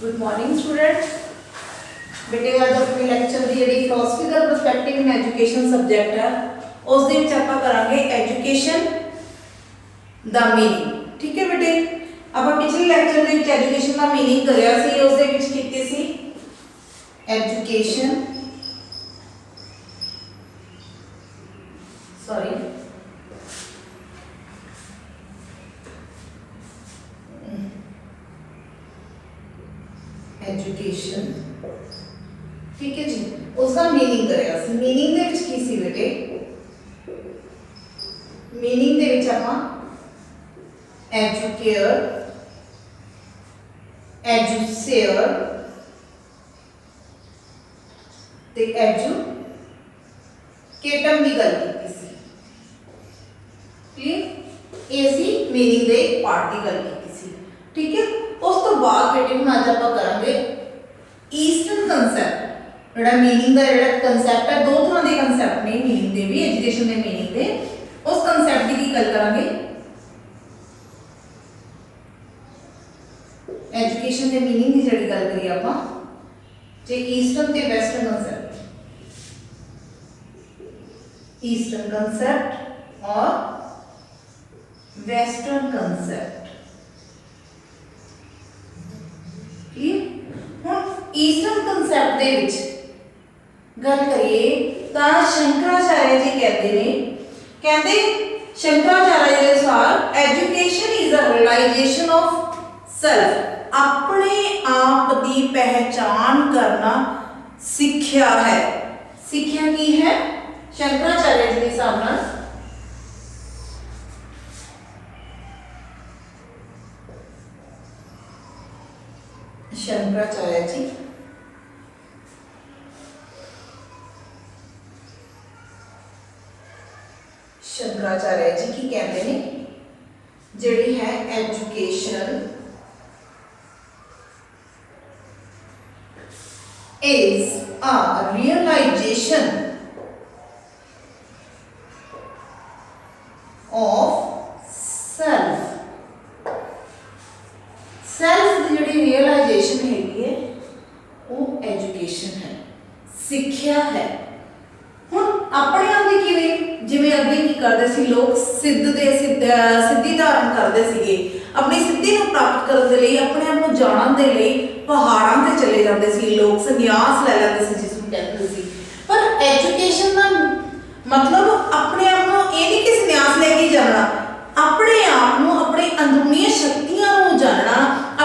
Good morning students. बेटे आज अपने लेक्चर की जी philosophical perspective in education subject है उस आप करेंगे एजुकेशन द मीनिंग। ठीक है बेटे, आप पिछले लेक्चर के एजुकेशन का मीनिंग कराया एजुकेशन सॉरी एजुकेशन। ठीक है जी, उसका मीनिंग कराया मीनिंग दे विच की सी बेटे, मीनिंग दे विच आपां एजुकेयर एजुसेयर ते एजुकेटम की गल की सी। क्लियर, ये सी मीनिंग दे पार्ट की गल की सी। ठीक है, उस तो बाद बेटे हम आज आप करेंगे ईस्टर्न कंसैप्ट। जोड़ा मीनिंग का जोड़ा कंसैप्ट है, दो तरह के कंसैप्ट ने मीनिंग के भी, एजुकेशन के मीनिंग के। उस कंसैप्ट की गल करेंगे एजुकेशन के मीनिंग की जी गल करिए आप जे ईस्टर्न ते वैस्टर्न कंसैप्ट, ईस्टर्न कंसैप्ट और वेस्टर्न कंसैप्ट। ईस्टर्न कंसैप्ट दे विच गल करिए तो शंकराचार्य जी कहते शंकराचार्य के अनुसार education is a realization of self, अपने आप की पहचान करना सिक्ख्या है। सिक्ख्या की है शंकराचार्य जी के हिसाब नाल शंकराचार्य जी शंकराचार्य जी की कहते हैं जिहड़ी है education is a realization of self. Self की जी रियलाइजेशन है वो एजुकेशन है, सिक्ख्या है। हुण अपने आप की किवें जिवें अगे की करदे सी लोग सिद्धि धारण करते सीगे, अपनी सिद्धि को प्राप्त करने के लिए अपने आप को जानन दे लई पहाड़ां ते चले जाते सी लोग, संन्यास ले लेंदे सी जिसनूं कहते सी। पर एजुकेशन का मतलब अपने आप को ये नहीं कि संन्यास लेके जाना, अपने आप को अपने अंदरूनी शक्तियां को जानना,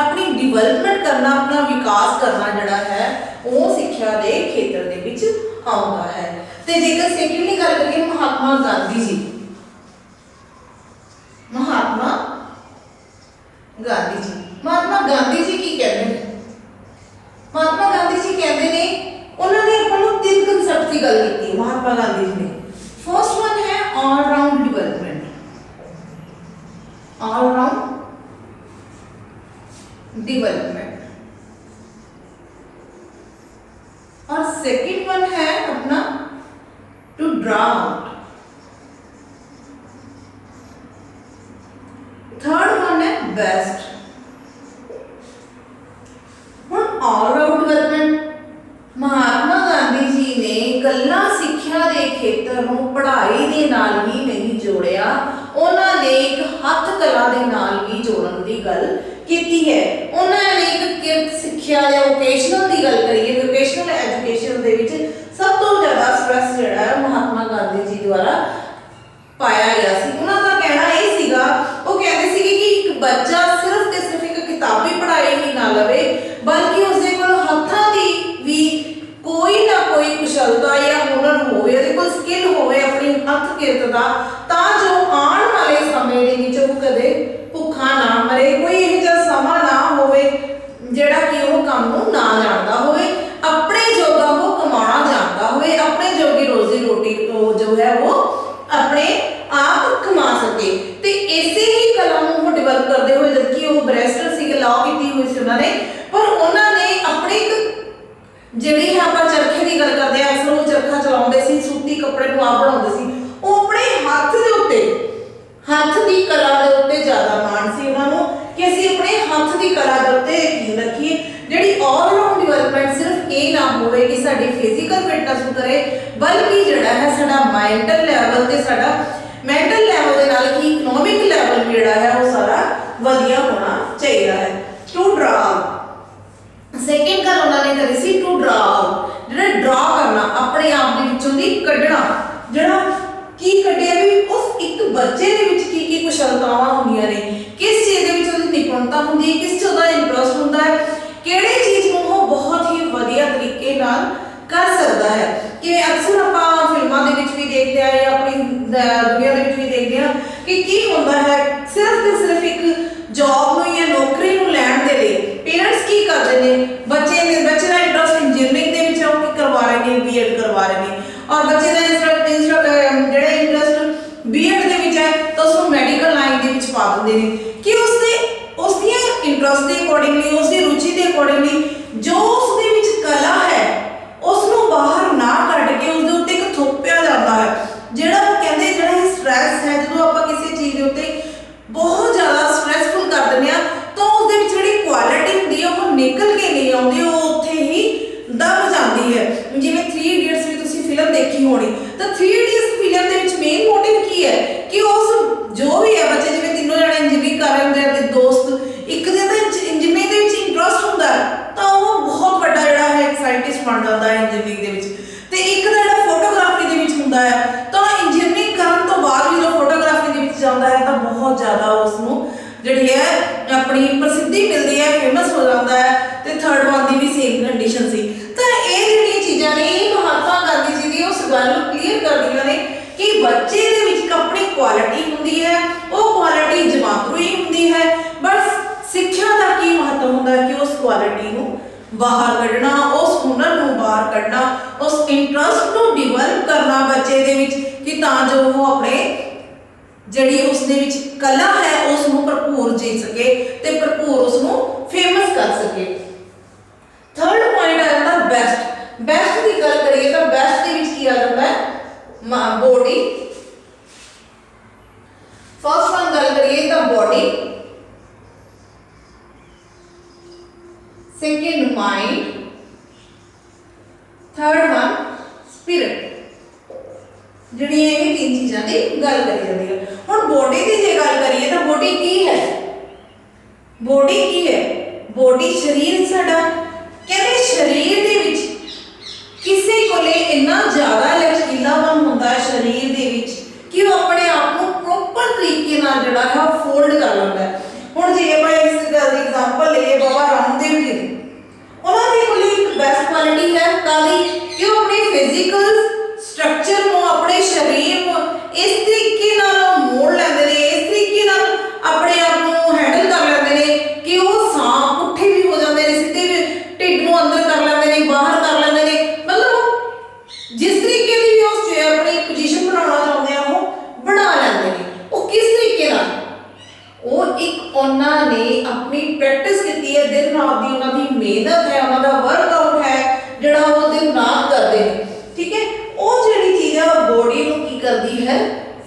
अपनी डिवेलपमेंट करना, अपना विकास करना जड़ा है वो सिक्ख्या के खेत्र दे विच आउंदा है। ते जेकर सेकंडली गल करिए महात्मा गांधी जी, महात्मा गांधी जी की कहते हैं, महात्मा गांधी जी कहते हैं उन्होंने अपन तीन कंसेप्ट की गल की महात्मा गांधी जी ने। फर्स्ट वन है all round development, all round development, और सेकंड वन है अपना to draw out, third one है बेस्ट। हुण all round development Mahatma Gandhi ji ने कल्ला सिक्ख्या के खेत्र को पढ़ाई के नाल ही नहीं जोड़िया, उन्होंने एक हथ कला के नाल भी जोड़न की गल कीती है। उन्होंने एक किरत सिक्ख्या या वोकेशनल की गल करिए, वोकेशनल एजुकेशन दे विच सब तो ज़्यादा स्ट्रेस जिहड़ा है महात्मा गांधी जी द्वारा पाया गया सी। उन्हों का कहना ये सीगा, वो कहते सी कि एक बच्चा सिर्फ ते सिर्फ एक किताबी पढ़ाई ही ना लवे, बल्कि उसके कोल हत्थां दी भी कोई ना कोई कुशलता या हुनर होवे, उहदे कोल स्किल होवे अपनी हथ किरत दा, तां जो आने वाले समय दे विच वो कदे भुखा ना मरे, कोई इहो जिहा समा ना होवे जिहड़ा कि वो काम नूं ना जानदा होवे, अपने जोगा वो कमाना जानता होवे, अपने जोगी रोजी रोटी जो है वो अपने आप कमा सके। ते इसे ही कला नूं डिवेलप करते हुए, जबकि वो बैरिस्टर सी, लॉ की हुई सी उन्होंने, पर उन्होंने अपने जिहड़ी है आप चरखे की गल करते हैं, अक्सर वो चरखा चलाते सी, सूती कपड़े को आप बनाते सी, वो अपने हाथ के उत्ते, हाथ की कला के उत्ते ज़्यादा मान सी उन्होंने कि असीं अपने हाथ की कला के उत्ते यकीन रखिए, जिहड़ी ही ना होवे कि साडी फिजिकल फिटनेस ਨੂੰ करे, बल्कि ਜਿਹੜਾ है साडा मेंटल लेवल ਤੇ साडा मेंटल लेवल ਦੇ ਨਾਲ ਕਿ इकोनॉमिक लेवल ਵੀ ਜਿਹੜਾ है ਉਹ ਸਾਰਾ ਵਧੀਆ ਹੋਣਾ ਚਾਹੀਦਾ ਹੈ। टू ड्रा सेकंड गल उन्होंने करी सी टू ड्रा ਜਿਹੜਾ ड्रा करना अपने आप ਦੇ ਵਿੱਚੋਂ ਦੀ ਕੱਢਣਾ, ਜਿਹੜਾ ਕੀ ਕੱਢਿਆ ਵੀ ਉਸ ਇੱਕ ਬੱਚੇ ਦੇ ਵਿੱਚ ਕੀ ਕੀ ਕੁਸ਼ਲਤਾਵਾਂ ਹੁੰਦੀਆਂ ਨੇ, ਕਿਸ ਚੀਜ਼ ਦੇ ਵਿੱਚ ਉਹਦੀ ਨਿਪੁੰਨਤਾ ਹੁੰਦੀ ਹੈ, ਕਿਸ ਚ ਉਹਦਾ ਇੰਟਰਸਟ ਹੁੰਦਾ ਹੈ, ਕਿਹੜੇ ਚੀਜ਼ ਨੂੰ ਉਹ ਬਹੁਤ ਹੀ ਵਧੀਆ ਤਰੀਕੇ ਨਾਲ ਕਰ ਸਕਦਾ ਹੈ। ਕਿ ਅਕਸਰ ਆਪਾਂ ਫਿਲਮਾਂ ਦੇ ਵਿੱਚ ਵੀ ਦੇਖਦੇ ਆ ਜਾਂ ਆਪਣੀ ਦੁਨੀਆ ਦੇ ਵਿੱਚ ਵੀ ਦੇਖਦੇ ਆ ਕਿ ਕੀ ਹੁੰਦਾ ਹੈ, ਸਿਰਫ ਤੇ ਸਿਰਫ ਇੱਕ ਜੌਬ ਨੂੰ ਜਾਂ ਨੌਕਰੀ ਨੂੰ ਲੈਣ ਦੇ ਲਈ ਪੇਰੈਂਟਸ ਕੀ ਕਰਦੇ ਨੇ, ਬੱਚੇ ਦਾ ਇੰਟਰਸਟ ਇੰਜੀਨੀਅਰਿੰਗ ਦੇ ਵਿੱਚ ਉਹ ਕਰਵਾ ਰਹੇ ਨੇ, ਬੀਐਡ ਕਰਵਾ ਰਹੇ ਨੇ, ਔਰ ਬੱਚੇ ਦਾ ਜਿਹੜਾ ਇੰਟਰਸਟ ਬੀਐਡ ਦੇ ਵਿੱਚ ਹੈ ਤਾਂ ਉਸਨੂੰ ਮੈਡੀਕਲ ਲਾਈਨ ਦੇ ਵਿੱਚ ਪਾ ਦਿੰਦੇ ਨੇ ਕਿ ਉਸਦੀਆਂ ਇੰਟਰਸਟ ਦੇ ਅਕੋਰਡਿੰਗਲੀ, ਉਸਦੀ ਰੁਚੀ ਦੇ ਅਕੋਰਡਿੰਗਲੀ ਜੋ ਉਸਦੇ ਵਿੱਚ ਕਲਾ ਹੈ ਉਸ ਨੂੰ ਬਾਹਰ ਨਾ ਕੱਢ ਕੇ ਉਸਦੇ ਉੱਤੇ ਇੱਕ ਥੋਪਿਆ ਜਾਂਦਾ ਹੈ। ਜਿਹੜਾ ਉਹ ਕਹਿੰਦੇ ਜਿਹੜਾ ਇਹ ਸਟ੍ਰੈਸ ਹੈ, ਜਦੋਂ ਆਪਾਂ ਕਿਸੇ ਚੀਜ਼ ਦੇ ਉੱਤੇ ਬਹੁਤ ਜ਼ਿਆਦਾ ਸਟ੍ਰੈਸਫੁਲ ਕਰ ਦਿੰਦੇ ਆ ਤਾਂ ਉਸਦੇ ਵਿੱਚ ਜਿਹੜੀ ਕੁਆਲਿਟੀ ਹੁੰਦੀ ਹੈ ਉਹ ਨਿਕਲ ਕੇ ਨਹੀਂ ਆਉਂਦੀ, ਉਹ ਉੱਥੇ ਹੀ ਦਬ ਜਾਂਦੀ ਹੈ। ਜਿਵੇਂ 3 ਇਡੀਅਟਸ ਵੀ ਤੁਸੀਂ ਫਿਲਮ ਦੇਖੀ ਹੋਣੀ, ਤਾਂ 3 ਇਡੀਅਟਸ ਫਿਲਮ ਦੇ ਵਿੱਚ ਮੇਨ ਮੋਟਿਵ ਕੀ ਹੈ ਕਿ ਉਸ ਜੋ ਵੀ ਹੈ ਬੱਚੇ, ਜਿਵੇਂ ਤਿੰਨੋਂ ਜਣੇ ਇੰਜੀਨੀਅਰਿੰਗ ਕਰ ਰਹੇ ਹੁੰਦੇ ਆ ਤੇ ਦੋਸਤ ਇੱਕ ਦੇ ਤਾਂ ਇੰਜੀਨੀਅਰਿੰਗ ਦੇ ਵਿੱਚ ਇੰਟਰਸਟ ਹੁੰਦਾ ਤਾਂ ਉਹ ਬਹੁਤ ਵੱਡਾ ਜਿਹੜਾ ਹੈ ਇੱਕ ਸਾਇੰਟਿਸਟ ਬਣ ਜਾਂਦਾ ਹੈ ਇੰਜੀਨੀਅਰਿੰਗ ਦੇ ਵਿੱਚ, ਤੇ ਇੱਕ ਦਾ ਜਿਹੜਾ ਫੋਟੋਗ੍ਰਾਫੀ ਦੇ ਵਿੱਚ ਹੁੰਦਾ ਹੈ ਤਾਂ ਇੰਜੀਨੀਅਰਿੰਗ ਕਰਨ ਤੋਂ ਬਾਅਦ ਜਦੋਂ ਫੋਟੋਗ੍ਰਾਫੀ ਦੇ ਵਿੱਚ ਜਾਂਦਾ ਹੈ ਤਾਂ ਬਹੁਤ ਜ਼ਿਆਦਾ ਉਸ ਨੂੰ ਜਿਹੜੀ ਹੈ ਆਪਣੀ ਪ੍ਰਸਿੱਧੀ ਮਿਲਦੀ ਹੈ, ਫੇਮਸ ਹੋ ਜਾਂਦਾ ਹੈ। ਤੇ ਥਰਡ ਵਨ ਦੀ ਵੀ ਸੇਮ ਕੰਡੀਸ਼ਨ ਸੀ। ਤਾਂ ਇਹ ਜਿਹੜੀਆਂ ਚੀਜ਼ਾਂ ਨੇ ਇਹ ਮਹਾਤਮਾ ਗਾਂਧੀ ਜੀ ਦੀ ਉਸ ਗੱਲ ਨੂੰ ਕਲੀਅਰ ਕਰਦੀਆਂ ਨੇ ਕਿ ਬੱਚੇ ਦੇ ਵਿੱਚ ਇੱਕ ਆਪਣੀ ਕੁਆਲਿਟੀ ਹੁੰਦੀ ਹੈ, ਉਹ ਕੁਆਲਿਟੀ ਜਮਾਤਰੂ ਹੀ ਹੁੰਦੀ ਹੈ, ਬਸ ਸਿੱਖਿਆ ਦਾ ਕੀ ਮਹੱਤਵ ਹੁੰਦਾ ਹੈ ਕਿ ਉਸ ਕੁਆਲਿਟੀ ਨੂੰ ਬਾਹਰ ਕੱਢਣਾ, ਉਸ ਹੁਨਰ ਨੂੰ ਬਾਹਰ ਕੱਢਣਾ, ਉਸ ਇੰਟਰਸਟ ਨੂੰ ਡਿਵੈਲਪ ਕਰਨਾ ਬੱਚੇ ਦੇ ਵਿੱਚ ਕਿ ਤਾਂ ਜੋ ਉਹ ਆਪਣੇ ਜਿਹੜੀ ਉਸ ਦੇ ਵਿੱਚ ਕਲਾ ਹੈ ਉਸ ਨੂੰ ਭਰਪੂਰ ਜੀ ਸਕੇ ਤੇ ਭਰਪੂਰ ਉਸ ਨੂੰ ਫੇਮਸ ਕਰ ਸਕੇ। ਥਰਡ ਪੁਆਇੰਟ ਆ ਜਾਂਦਾ ਬੈਸਟ। ਬੈਸਟ ਦੀ ਗੱਲ ਕਰੀਏ ਤਾਂ ਬੈਸਟ ਦੇ ਵਿੱਚ ਕੀ ਆ ਜਾਂਦਾ ਹੈ, ਬੋਡੀ। ਫਸਟ ਵਨ ਗੱਲ ਕਰੀਏ ਤਾਂ body, second mind, third one spirit. ਜਿਹੜੀਆਂ ਇਹ ਤਿੰਨ ਚੀਜ਼ਾਂ ਦੀ ਗੱਲ ਕਰੀ ਜਾਂਦੀ ਹੈ। ਹੁਣ ਬੋਡੀ ਦੀ ਜੇ ਗੱਲ ਕਰੀਏ ਤਾਂ ਬੋਡੀ ਕੀ ਹੈ, ਬੋਡੀ ਕੀ ਹੈ, ਬੋਡੀ ਸਰੀਰ ਸਾਡਾ। ਕਹਿੰਦੇ ਸਰੀਰ ਦੇ ਵਿੱਚ ਕਿਸੇ ਕੋਲੇ ਇੰਨਾ ਜ਼ਿਆਦਾ ਲਚਕੀਲਾਪਨ ਹੁੰਦਾ ਹੈ ਸਰੀਰ ਦੇ ਵਿੱਚ ਕਿ ਉਹ ਆਪਣੇ ਆਪ ਨੂੰ ਪ੍ਰੋਪਰ ਤਰੀਕੇ ਨਾਲ ਜਿਹੜਾ ਹੈ ਫੋਲਡ ਕਰ ਲੈਂਦਾ ਹੈ। ਹੁਣ ਜੇ ਆਪਾਂ ਇਸ ਗੱਲ ਦੀ ਐਗਜ਼ਾਮਪਲ ਲਈਏ ਬਾਬਾ ਰਾਮਦੇਵ ਜੀ ਦੀ, ਉਹਨਾਂ ਦੇ ਕੋਲੇ ਇੱਕ ਬੈਸਟ ਕੁਆਲਿਟੀ ਹੈ ਕਾਹਦੀ ਕਿ ਉਹ ਆਪਣੀ ਫਿਜ਼ੀਕਲ ਸਟਰਕਚਰ ਨੂੰ, ਆਪਣੇ ਸਰੀਰ ਨੂੰ ਇਸ ਤਰੀਕੇ ਨਾਲ ਮੋੜ ਲੈਂਦੇ ਨੇ, ਇਸ ਤਰੀਕੇ ਨਾਲ ਆਪਣੇ ਆਪ ਨੂੰ ਹੈਂਡਲ ਕਰ ਲੈਂਦੇ ਨੇ ਕਿ ਉਹ ਸਾਹ ਪੁੱਠੇ ਵੀ ਹੋ ਜਾਂਦੇ ਨੇ, ਸਿੱਧੇ ਵੀ ਢਿੱਡ ਨੂੰ ਅੰਦਰ ਕਰ ਲੈਂਦੇ ਨੇ, ਬਾਹਰ ਕਰ ਲੈਂਦੇ ਨੇ, ਮਤਲਬ ਜਿਸ ਤਰੀਕੇ ਦੀ ਵੀ ਉਸ ਆਪਣੀ ਪੋਜੀਸ਼ਨ ਬਣਾਉਣਾ ਚਾਹੁੰਦੇ ਆ ਉਹ ਬਣਾ ਲੈਂਦੇ ਨੇ। ਉਹ ਕਿਸ ਤਰੀਕੇ ਨਾਲ, ਉਹ ਇੱਕ ਉਹਨਾਂ ਨੇ ਆਪਣੀ ਪ੍ਰੈਕਟਿਸ ਕੀਤੀ ਹੈ, ਦਿਨ ਰਾਤ ਦੀ ਉਹਨਾਂ ਦੀ ਮਿਹਨਤ ਹੈ, ਉਹਨਾਂ ਦਾ ਵਰਕਆਊਟ ਹੈ ਜਿਹੜਾ ਉਹ ਦਿਨ ਰਾਤ ਕਰਦੇ ਨੇ। ਠੀਕ ਹੈ, ਉਹ ਜਿਹੜੀ ਚੀਜ਼ ਹੈ ਉਹ ਬੋਡੀ ਨੂੰ ਕੀ ਕਰਦੀ ਹੈ,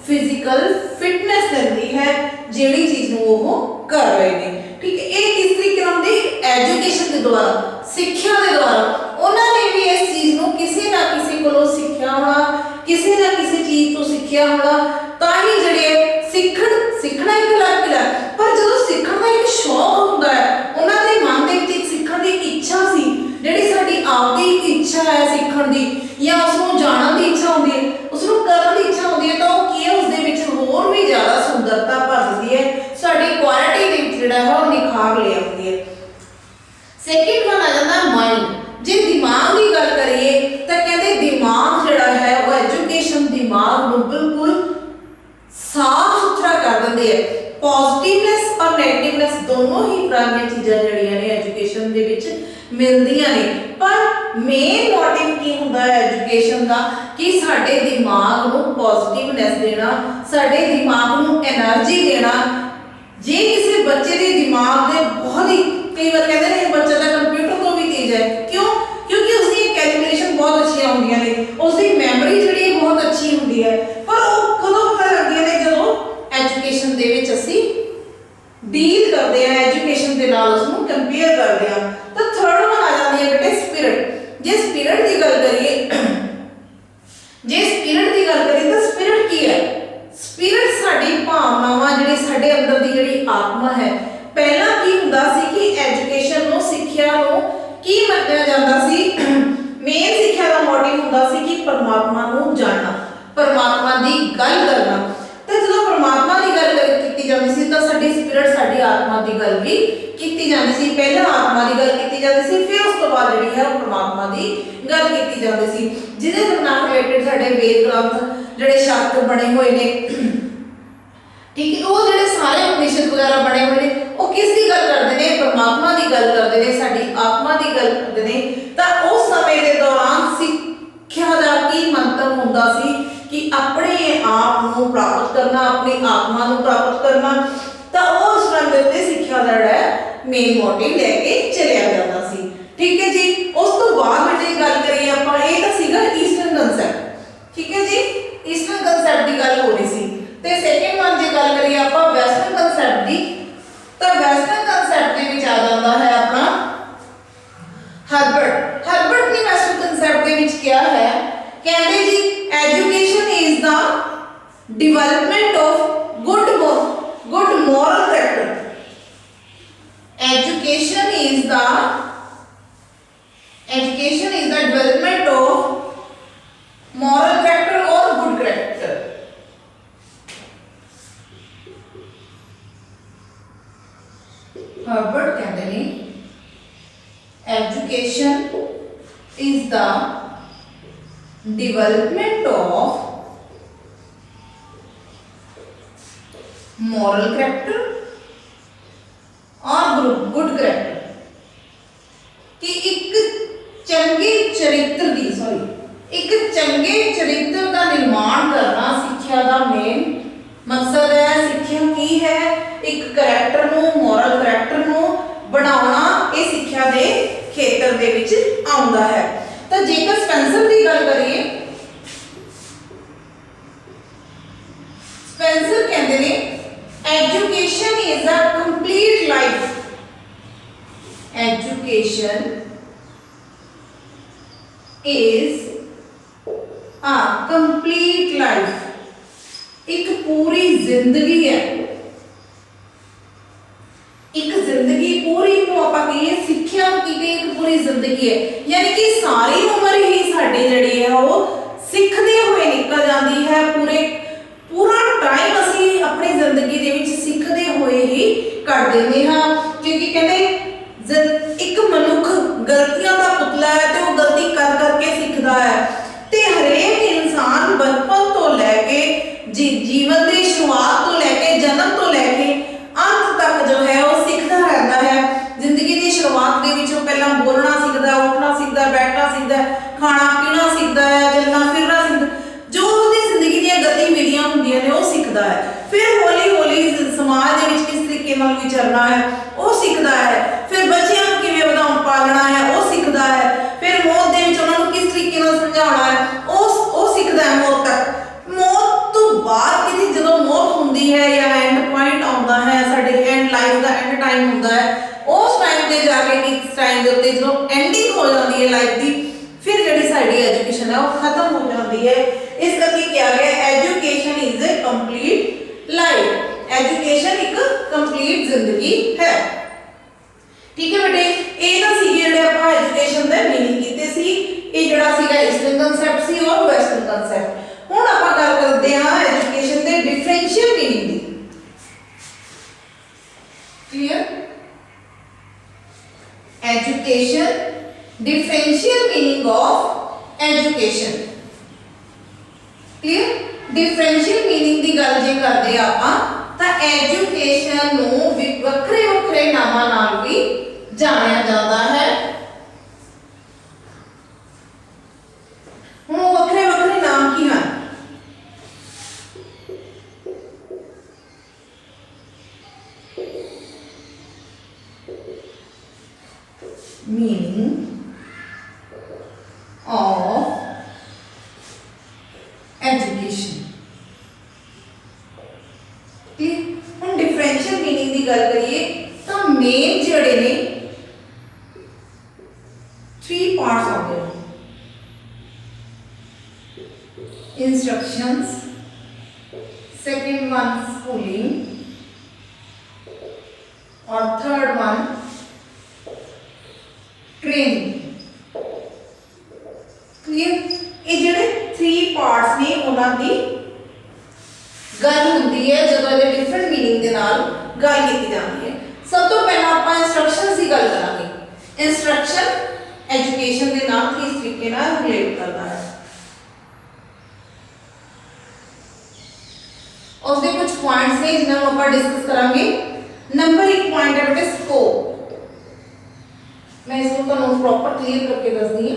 ਫਿਜ਼ੀਕਲ ਫਿਟਨੈਸ ਦਿੰਦੀ ਹੈ ਜਿਹੜੀ ਚੀਜ਼ ਨੂੰ ਉਹ ਕਰ ਰਹੇ ਨੇ। ਠੀਕ ਹੈ, ਇਹ ਕਿਸ ਤਰੀਕੇ ਨਾਲ ਦੀ ਐਜੂਕੇਸ਼ਨ ਦੇ ਦੁਆਰਾ, ਸਿੱਖਿਆ ਦੇ ਦੁਆਰਾ ਉਹਨਾਂ ਨੇ ਵੀ ਇਸ ਚੀਜ਼ ਨੂੰ ਕਿਸੇ ਨਾ ਕਿਸੇ ਕੋਲੋਂ ਸਿੱਖਿਆ ਹੋਣਾ, ਕਿਸੇ ਨਾ ਕਿਸੇ ਚੀਜ਼ ਤੋਂ ਸਿੱਖਿਆ ਹੋਣਾ, ਤਾਂ ਹੀ ਜਿਹੜੇ ਸਿੱਖਣਾ ਇੱਕ ਅਲੱਗ ਗੱਲ ਹੈ, ਪਰ ਜਦੋਂ ਸਿੱਖਣ ਦਾ ਇੱਕ ਸ਼ੌਕ ਹੁੰਦਾ ਹੈ, ਉਹਨਾਂ ਦੇ ਮਨ ਦੇ ਵਿੱਚ ਇੱਕ ਸਿੱਖਣ ਦੀ ਇੱਛਾ ਸੀ, ਜਿਹੜੀ ਸਾਡੀ ਆਪਦੀ ਇੱਕ ਇੱਛਾ ਹੈ ਸਿੱਖਣ ਦੀ ਜਾਂ ਉਸ ਨੂੰ ਜਾਣਨ ਦੀ ਇੱਛਾ ਹੁੰਦੀ ਹੈ, ਉਸ ਨੂੰ ਕਰਨ ਦੀ ਇੱਛਾ ਹੁੰਦੀ ਹੈ, ਤਾਂ ਉਹ ਕੀ ਹੈ ਉਸ ਦੇ ਵਿੱਚ ਹੋਰ ਵੀ ਜ਼ਿਆਦਾ ਸੁੰਦਰਤਾ ਭਰ ਦਿੰਦੀ ਹੈ, ਸਾਡੀ ਕੁਆਲਿਟੀ ਦੇ ਵਿੱਚ ਜਿਹੜਾ ਹੈ ਉਹ ਨਿਖਾਰ ਲੈ ਆਉਂਦੀ ਹੈ। ਸੈਕਿੰਡ ਵਨ ਆ ਜਾਂਦਾ ਮਾਈਂਡ। ਜੇ ਦਿਮਾਗ ਦੀ ਗੱਲ ਕਰੀਏ ਤਾਂ ਕਹਿੰਦੇ ਦਿਮਾਗ ਜਿਹੜਾ ਹੈ ਉਹ ਐਜੂਕੇਸ਼ਨ ਦਿਮਾਗ ਨੂੰ ਬਿਲਕੁਲ ਸਾਫ ਸੁਥਰਾ ਕਰ ਦਿੰਦੇ ਹੈ। ਪੋਜ਼ਿਟਿਵਨੈਸ ਔਰ ਨੈਗੇਟਿਵਨੈਸ ਦੋਨੋਂ ਹੀ ਤਰ੍ਹਾਂ ਦੀਆਂ ਚੀਜ਼ਾਂ ਜਿਹੜੀਆਂ ਨੇ ਐਜੂਕੇਸ਼ਨ ਦੇ ਵਿੱਚ ਮਿਲਦੀਆਂ ਨੇ, ਪਰ ਮੇਨ ਮੋਟਿਵ ਕੀ ਹੁੰਦਾ ਹੈ ਐਜੂਕੇਸ਼ਨ ਦਾ ਕਿ ਸਾਡੇ ਦਿਮਾਗ ਨੂੰ ਪੋਜ਼ਿਟਿਵਨੈਸ ਦੇਣਾ, ਸਾਡੇ ਦਿਮਾਗ ਨੂੰ એનર્ਜੀ ਦੇਣਾ। ਜੇ ਕਿਸੇ ਬੱਚੇ ਦੇ ਦਿਮਾਗ ਦੇ ਬਹੁਤ ਹੀ, ਕਈ ਵਾਰ ਕਹਿੰਦੇ ਨੇ ਬੱਚਾ ਦਾ ਕੰਪਿਊਟਰ ਤੋਂ ਵੀ ਤੇਜ਼ ਹੈ, ਕਿਉਂ? ਕਿਉਂਕਿ ਉਸਦੀ ਕੈਲਕੂਲੇਸ਼ਨ ਬਹੁਤ ਅੱਛੀਆਂ ਹੁੰਦੀਆਂ ਨੇ, ਉਸਦੀ ਮੈਮਰੀ ਜਿਹੜੀ ਬਹੁਤ ਅੱਛੀ ਹੁੰਦੀ ਹੈ, ਪਰ ਉਹ ਕਦੋਂ ਪਤਾ ਲੱਗਦੀਆਂ ਨੇ ਜਦੋਂ ਐਜੂਕੇਸ਼ਨ ਦੇ ਵਿੱਚ ਅਸੀਂ ਡੀਲ ਕਰਦੇ ਆ, ਐਜੂਕੇਸ਼ਨ ਦੇ ਨਾਲ ਉਸ ਨੂੰ ਕੰਪੇਅਰ ਕਰਦੇ ਆ। ਤਾਂ ਥਰਡ ਵਨ ਆ ਜਾਂਦੀ ਹੈ ਬੇਟੇ ਸਪਿਰਿਟ। जे स्पिरिट की गल करिए जे स्पिरिट की गल करिए तो स्पिरिट की है? स्पिरिट साडी भावनावां जिहड़ी साडे अंदर दी जिहड़ी आत्मा है। पहला की हुंदा सी कि एजुकेशन नु सिक्ख्या नु की मन्निया जांदा सी मेन सिक्ख्या दा मोटिव हुंदा सी कि परमात्मा नु जानना, परमात्मा दी गल करना। ते जदों परमात्मा दी गल कीती जांदी सी तां साडी स्पिरिट साडी आत्मा दी गल भी कीती जांदी सी। पहला आत्मा दी गल कीती जांदी सी, फिर उस तो बाद जिहड़ी है परमात्मा दी गल कीती जांदी सी, जिहदे नाल रिलेटेड साडे वेद ग्रंथ जिहड़े शास्त्र बने हुए ने, ठीक है, वो जिहड़े सारे उपनिषद वगैरह बने हुए ने, वो किस दी गल करदे ने? परमात्मा दी गल करदे ने, साडी आत्मा दी गल करदे ने। तां उस समय दे दौरान सिक्ख्या दा की मंतव हुंदा सी कि अपने आप नूं प्राप्त करना, अपनी आत्मा नूं प्राप्त करना। तां उस टाइम दे उत्ते सिक्ख्या दा जिहड़ा मेन मोटिव लेके चलिया जांदा सी। ठीक है जी। उस तो बाद जे गल करिए आपां, ये तां सीगा ईस्टर्न कंसैप्ट, ठीक है जी, ईस्टर्न कंसैप्ट की गल हो रही सी। ते सेकंड वन जे गल करिए आपां वैस्टर्न कंसैप्ट दी, तो वैस्टर्न कंसैप्ट दे विच आ जांदा है अपना हर्बर्ट। हर्बर्ट ने वैस्टर्न कंसैप्ट दे विच क्या है, कहंदे जी education is the development of good moral character. Education is the development of moral character और good character। हर्बर्ट कहते ने education is the development of moral character और good character, कि एक चंगे चरित्र दी एक चंगे चरित्र का निर्माण करना सिक्ख्या का मेन मकसद है। सिक्ख्या की है? एक करैक्टर नूं, मोरल करैक्टर नूं बनाउणा, ये सिक्ख्या दे खेतर दे विच आउंदा है। तो जेकर स्पेंसर की गल करिए, स्पेंसर कहते ने education is a complete life. Education is a complete life, एक पूरी जिंदगी है। एक जिंदगी पूरी को आपां कहिए सिक्ख्या की गई एक पूरी जिंदगी है, यानी कि सारी उम्र ही साडी जिहड़ी है वो सिੱਖਦੇ हुए निकल जाती है। पूरा टाइम असी अपनी जिंदगी दे विच सिੱਖਦੇ हुए ही कर देंगे हाँ, क्योंकि कहते एक मनुख गलतियां का पुतला है तो वो गलती कर करके सीखता है। ते हरेक इंसान बचपन तो लैके जीवन की शुरुआत तो लैके जन्म तो लैके अंत तक जो है वो सीखता रहता है। जिंदगी की शुरुआत के पहला बोलना सीखता, उठना सीखता, बैठना सीखता, खाना पीना सीखता है, चलना फिरना सीखता, जो उसकी जिंदगी दी गतिविधियां होंदियां ने वो सीखता है। फिर हौली हौली समाज के किस तरीके नाल विचरना है वो सीखता है। फिर बच्चों को किवें वधाउण पालना है वो सीखता है। फिर मौत दे विच उन्हां नूं किस तरीके नाल समझाउणा है वो सीखता है। मौत तक, मौत तो बाद कि जदों मौत हुंदी है या एंड पॉइंट आउंदा है, साडे एंड लाइफ का एंड टाइम हुंदा है, उस टाइम ते जाके किस टाइम दे उत्ते जदों एंडिंग हो जाती है लाइफ की, फिर जिहड़ी साडी एजुकेशन है वो खत्म हो जाती है। इस करके क्या गया, education is a complete life. Education एक कंप्लीट जिंदगी है। ठीक है बेटे, ये ना सी जिहड़े आपां एजुकेशन दे मीनिंग कीते सी, ये जिहड़ा सीगा ईस्टर्न कंसैप्ट सी और वैस्टर्न कंसैप्ट। हुण आपां गल करदे हां education they differential meaning the. Clear? Education, differential meaning of education. Clear? Differential meaning की गल जे करदे आपां तां एजुकेशन नूं वक्रे वक्रे नामां नाल भी जानिया जाता है। हुण वक्रे वक्रे नाम की हैं? Meaning of education. हम डिफरेंशियल मीनिंग की गल करिए तो मेन जिहड़े ने 3 पार्ट्स आते हैं। instructions, second one schooling, और third one training. क्लियर? ये ਜਿਹੜੇ 3 ਪਾਰਟਸ ਨੇ ਉਹਨਾਂ ਦੀ ਗੱਲ ਹੁੰਦੀ ਹੈ ਜਦੋਂ ਇਹਦੇ ਡਿਫਰੈਂਟ ਮੀਨਿੰਗ ਦੇ ਨਾਲ ਗੱਲ ਕੀਤੀ ਜਾਂਦੀ ਹੈ। ਸਭ ਤੋਂ ਪਹਿਲਾਂ ਆਪਾਂ ਇੰਸਟਰਕਸ਼ਨਸ ਦੀ ਗੱਲ ਕਰਾਂਗੇ। ਇੰਸਟਰਕਸ਼ਨ ਐਜੂਕੇਸ਼ਨ ਦੇ ਨਾਲ ਕਿਸ ਤਰੀਕੇ ਨਾਲ ਰਿਲੇਟ ਕਰਦਾ ਹੈ, उसके कुछ पॉइंट्स ने जिन्हें हम अपन डिस्कस करेंगे। नंबर 1 पॉइंट है बेटे स्कोप। मैं इसको तो नोट प्रॉपर क्लियर करके दस दी है।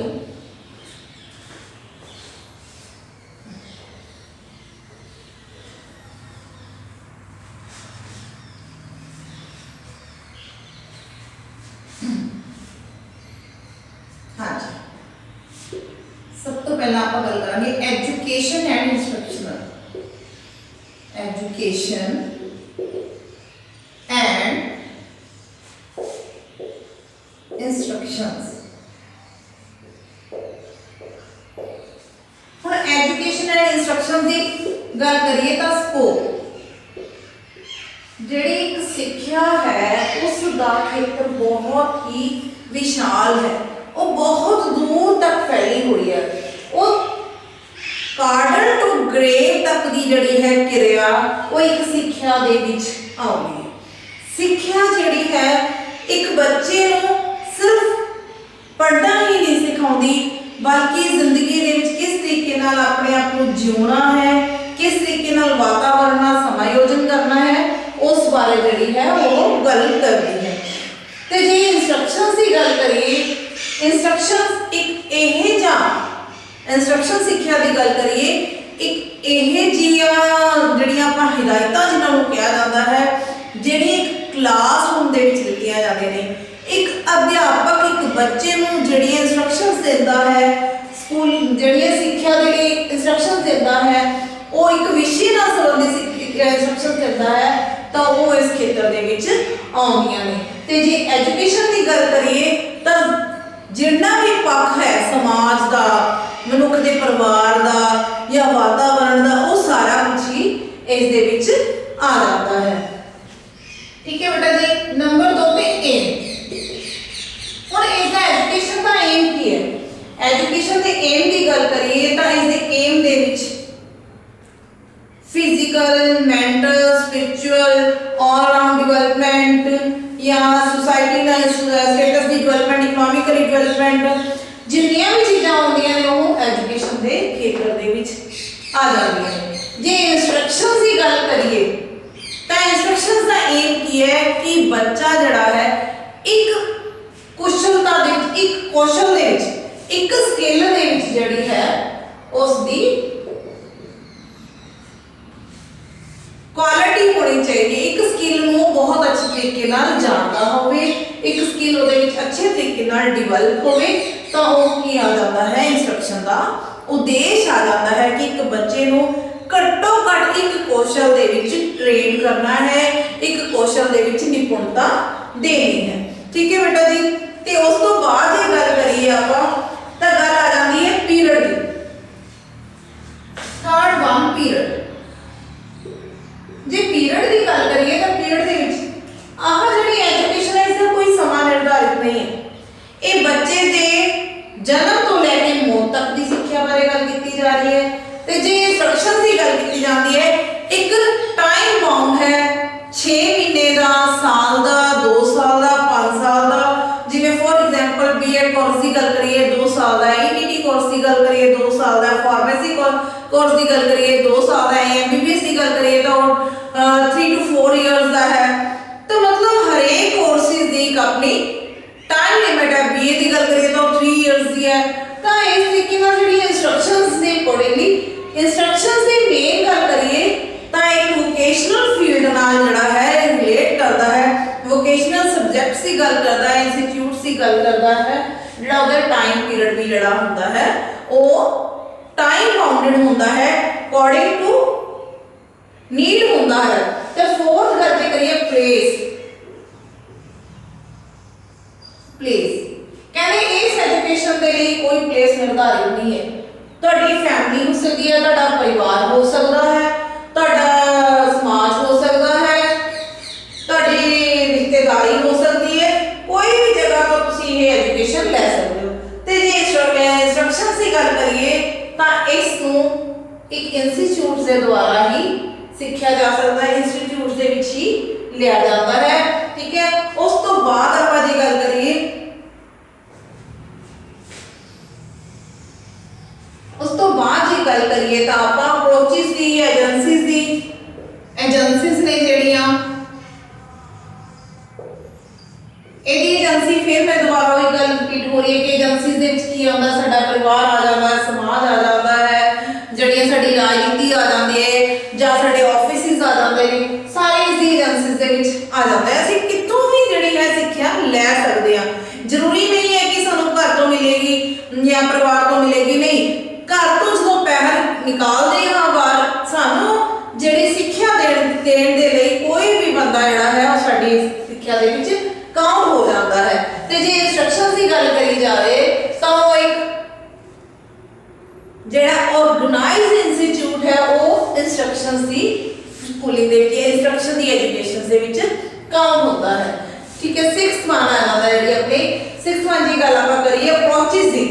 हाँ जी, सब तो पहला आप गल करेंगे education and instructional. Education and instructions। ਹੁਣ education and instruction ਦੀ ਗੱਲ ਕਰੀਏ ਤਾਂ ਸਕੋਪ ਜਿਹੜੀ ਇੱਕ ਸਿੱਖਿਆ ਹੈ ਉਸ ਦਾ ਖੇਤਰ ਬਹੁਤ ਹੀ ਵਿਸ਼ਾਲ ਹੈ, ਉਹ ਬਹੁਤ ਦੂਰ ਤੱਕ ਫੈਲੀ ਹੋਈ ਹੈ। ਉਹ ਕਾਰਡਨ ਟੂ ਗ੍ਰੇਵ ਤੱਕ ਦੀ ਜਿਹੜੀ ਹੈ ਕਿਰਿਆ ਉਹ ਇੱਕ ਸਿੱਖਿਆ ਦੇ ਵਿੱਚ ਆਉਂਦੀ ਹੈ। ਸਿੱਖਿਆ ਜਿਹੜੀ ਹੈ ਇੱਕ ਬੱਚੇ ਨੂੰ ਸਿਰਫ ਪੜ੍ਹਨਾ ਹੀ ਨਹੀਂ ਸਿਖਾਉਂਦੀ, ਬਲਕਿ ਜ਼ਿੰਦਗੀ ਦੇ ਵਿੱਚ ਕਿਸ ਤਰੀਕੇ ਨਾਲ ਆਪਣੇ ਆਪ ਨੂੰ ਜਿਉਣਾ ਹੈ, ਕਿਸ ਤਰੀਕੇ ਨਾਲ ਵਾਤਾਵਰਣ ਨਾਲ ਸਮਾਯੋਜਨ ਕਰਨਾ ਹੈ, ਉਸ ਬਾਰੇ ਜਿਹੜੀ ਹੈ ਉਹ ਗੱਲ ਕਰਦੀ ਹੈ। ਤੇ ਜੇ ਇੰਸਟਰਕਸ਼ਨਸ ਦੀ ਗੱਲ ਕਰੀਏ, ਇੰਸਟਰਕਸ਼ਨਸ ਇੱਕ ਇਹ ਜਾਂ इंस्ट्रक्शन सिक्ख्या की गल करिए एक यह जिहड़ियां आपां हिदायतां जिन्हां नूं कहा जाता है जिहड़ी एक क्लासरूम दे विच दित्तियां जांदियां ने। एक अध्यापक एक बच्चे नूं जिहड़ियां इंस्ट्रक्शनस दिंदा है, स्कूल जिहड़ियां सिक्ख्या दे लई इंस्ट्रक्शनस दिंदा है, वो एक विषय नाल संबंधित इंस्ट्रक्शनस दिंदा है तां वो इस खेतर दे विच आउंदियां ने। ते जे एजुकेशन की गल करिए तां जिन्ना भी पक्ष है समाज का, मनुख के परिवार का या वातावरण का, वो सारा कुछ ही इस दे विच आ जाता है। ठीक है बेटा जी। नंबर 2 पे एम। हुण इसका एजुकेशन का एम की है? एजुकेशन के एम की गल करिए तो इसके एम दे विच physical, mental, spiritual, all round development या सोसाइटी का स्टेटस की डिवेलपमेंट, इकोनॉमिकली डिवेलपमेंट, जिन्नियां भी चीज़ां आउंदियां ने वो एजुकेशन के खेतर दे विच आ जांदियां ने। जे इंस्ट्रक्शनस की गल करिए तो इंस्ट्रक्शनस का एम की है कि बच्चा जिहड़ा है एक कुशलता दे विच, एक कौशल दे विच, एक स्किल दे विच जिहड़ी है उसदी क्वालिटी होनी चाहिए। एक स्किल नूं बहुत अच्छे तरीके नाल जानता होवे, एक स्किल उहदे विच अच्छे तरीके नाल डिवेलप होवे, तो वो की आ जाता है इंस्ट्रक्शन का उद्देश्य आ जाता है कि एक बच्चे नूं घट्टो घट एक कौशल दे विच ट्रेन करना है, एक कौशल दे विच निपुणता देनी है। ठीक है बेटा जी। तो उस तो बाद जे गल करिए आपां तां गल आ जाती है पीरियड की। Third one period. जे पीरियड की गल करिए तो पीरियड दे विच आह जिहड़ी एजुकेशन है इसका कोई समा निर्धारित नहीं है। ये बच्चे के जन्म तो लैके मौत तक की सिक्ख्या बारे गल की जा रही है। तो जे इंस्ट्रक्शन की गल की जाती है एक टाइम बाउंड है 6 महीने का, साल का, 2 साल का, 5 साल का। जिवें फॉर एग्जांपल बीएड कोर्स की गल करिए 2 साल का, ईटीटी कोर्स की गल करिए 2 साल का, फार्मेसी कोर्स की गल करिए 2 साल का, एमबीबीएस की गल करिए तो 3 to 4 ईयर्स का है। तो मतलब हरेक कोर्सेज की एक अपनी टाइम लिमिट है। बीए की गल करिए तो 3 ईयर्स की है। तो इस तरीके नाल जिहड़ी इंस्ट्रक्शनस ने अकॉर्डिंगली इंस्ट्रक्शनस की मेन गल करिए तो एक वोकेशनल फील्ड नाल जिहड़ा है रिलेट करता है, वोकेशनल सब्जेक्ट्स की गल करता है, इंस्टीट्यूट्स की गल करता है। जिहड़ा उहदा टाइम पीरियड भी जिहड़ा हुंदा है वो टाइम बाउंडेड हुंदा है, अकॉर्डिंग टू नीड हुंदा है। तो फोर्थ गल करिए प्लेस। प्लेस कहते इस एजुकेशन के लिए कोई प्लेस निर्धारित नहीं है। ਤੁਹਾਡੀ ਫੈਮਿਲੀ ਹੋ ਸਕਦੀ ਹੈ, ਤੁਹਾਡਾ ਪਰਿਵਾਰ ਹੋ ਸਕਦਾ ਹੈ, ਤੁਹਾਡਾ ਸਮਾਜ ਹੋ ਸਕਦਾ ਹੈ, ਤੁਹਾਡੀ ਰਿਸ਼ਤੇਦਾਰੀ ਹੋ ਸਕਦੀ ਹੈ, ਕੋਈ ਵੀ ਜਗ੍ਹਾ ਤੋਂ ਤੁਸੀਂ ਇਹ ਐਜੂਕੇਸ਼ਨ ਲੈ ਸਕਦੇ ਹੋ। ਤੇ ਜੇ ਇੰਸਟਰਕਸ਼ਨ ਦੀ ਗੱਲ ਕਰੀਏ ਤਾਂ ਇਸ ਨੂੰ ਇੱਕ ਇੰਸਟੀਚਿਊਟ ਦੇ ਦੁਆਰਾ ਹੀ ਸਿੱਖਿਆ ਜਾ ਸਕਦਾ ਹੈ, ਇੰਸਟੀਚਿਊਟ ਦੇ ਵਿੱਚ ਹੀ ਲਿਆ ਜਾਂਦਾ ਹੈ। ਠੀਕ ਹੈ, ਉਸ ਤੋਂ ਬਾਅਦ ਆਪਾਂ ਜੇ ਗੱਲ ਕਰੀਏ ਤਾਂ ਆਪਾਂ ਅਪਰੋਚਿਸ ਦੀ, ਏਜੰਸੀਜ਼ ਨੇ ਜਿਹੜੀਆਂ, ਇਹਦੀ ਏਜੰਸੀ ਫਿਰ ਮੈਂ ਦੁਬਾਰਾ ਉਹੀ ਗੱਲ ਰਿਪੀਟ ਹੋ ਰਹੀ ਹੈ ਕਿ ਏਜੰਸੀਜ਼ ਦੇ ਵਿੱਚ ਕੀ ਆਉਂਦਾ, ਸਾਡਾ ਪਰਿਵਾਰ ਆ ਜਾਂਦਾ ਹੈ, ਸਮਾਜ ਆ ਜਾਂਦਾ ਹੈ, ਜਿਹੜੀਆਂ ਸਾਡੀ ਰਾਜਨੀਤੀ ਆ ਜਾਂਦੀ ਹੈ ਜਾਂ ਸਾਡੇ ਆਫਿਸਿਸ ਆ ਜਾਂਦੇ ਨੇ, ਸਾਰੇ ਇਸ ਦੀ ਏਜੰਸੀਜ਼ ਦੇ ਵਿੱਚ ਆ ਜਾਂਦਾ ਹੈ। ਅਸੀਂ ਕਿੱਥੋਂ ਵੀ ਜਿਹੜੀ ਹੈ ਸਿੱਖਿਆ ਲੈ ਸਕਦੇ ਹਾਂ। ਜ਼ਰੂਰੀ ਨਹੀਂ ਹੈ ਕਿ ਸਾਨੂੰ ਘਰ ਤੋਂ ਮਿਲੇਗੀ ਜਾਂ ਪਰਿਵਾਰ ਤੋਂ ਮਿਲੇਗੀ, ਨਹੀਂ, ਘਰ ਤੋਂ ਜਦੋਂ ਪੈਰ ਨਿਕਾਲਦੇ ਹਾਂ ਬਾਹਰ, ਸਾਨੂੰ ਜਿਹੜੀ ਸਿੱਖਿਆ ਦੇਣ ਦੇ ਲਈ ਕੋਈ ਵੀ ਬੰਦਾ ਜਿਹੜਾ ਹੈ ਉਹ ਸਾਡੀ ਸਿੱਖਿਆ ਦੇ ਵਿੱਚ ਕਾਊਂਟ ਹੋ ਜਾਂਦਾ ਹੈ। ਤੇ ਜੇ ਇੰਸਟਰਕਸ਼ਨਸ ਦੀ ਗੱਲ ਕਰੀ ਜਾਵੇ ਤਾਂ ਉਹ ਇੱਕ ਜਿਹੜਾ ਆਰਗੇਨਾਈਜ਼ਡ ਇੰਸਟੀਚਿਊਟ ਹੈ ਉਹ ਇੰਸਟਰਕਸ਼ਨਸ ਦੀ ਸਕੂਲਿੰਗ ਦੇ ਵਿੱਚ, ਇੰਸਟਰਕਸ਼ਨ ਦੀ ਐਜੂਕੇਸ਼ਨ ਦੇ ਵਿੱਚ ਕਾਊਂਟ ਹੁੰਦਾ ਹੈ। ਠੀਕ ਹੈ, 6th वन ਆ ਜਾਂਦਾ ਜਿਹੜੀ ਆਪਣੀ 6th वन ਦੀ ਗੱਲ ਆਪਾਂ ਕਰੀਏ ਅਪਰੋਚਿਸ ਦੀ।